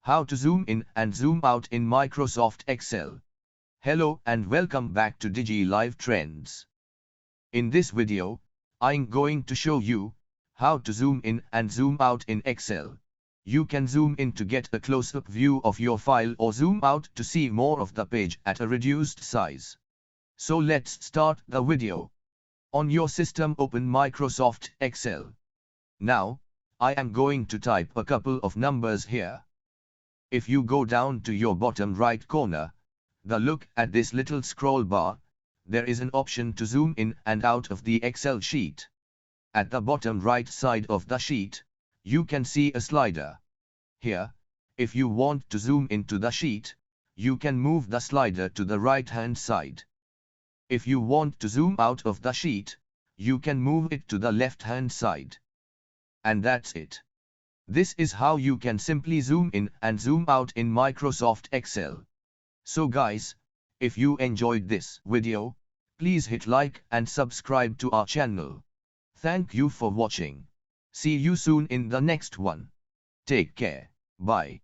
How to zoom in and zoom out in Microsoft Excel. Hello and welcome back to DigiLive Trends. In this video, I'm going to show you how to zoom in and zoom out in Excel. You can zoom in to get a close-up view of your file or zoom out to see more of the page at a reduced size. So let's start the video. On your system, open Microsoft Excel. Now, I am going to type a couple of numbers here. If you go down to your bottom right corner, look at this little scroll bar, there is an option to zoom in and out of the Excel sheet. At the bottom right side of the sheet, you can see a slider. Here, if you want to zoom into the sheet, you can move the slider to the right-hand side. If you want to zoom out of the sheet, you can move it to the left-hand side. And that's it. This is how you can simply zoom in and zoom out in Microsoft Excel. So guys, if you enjoyed this video, please hit like and subscribe to our channel. Thank you for watching. See you soon in the next one. Take care. Bye.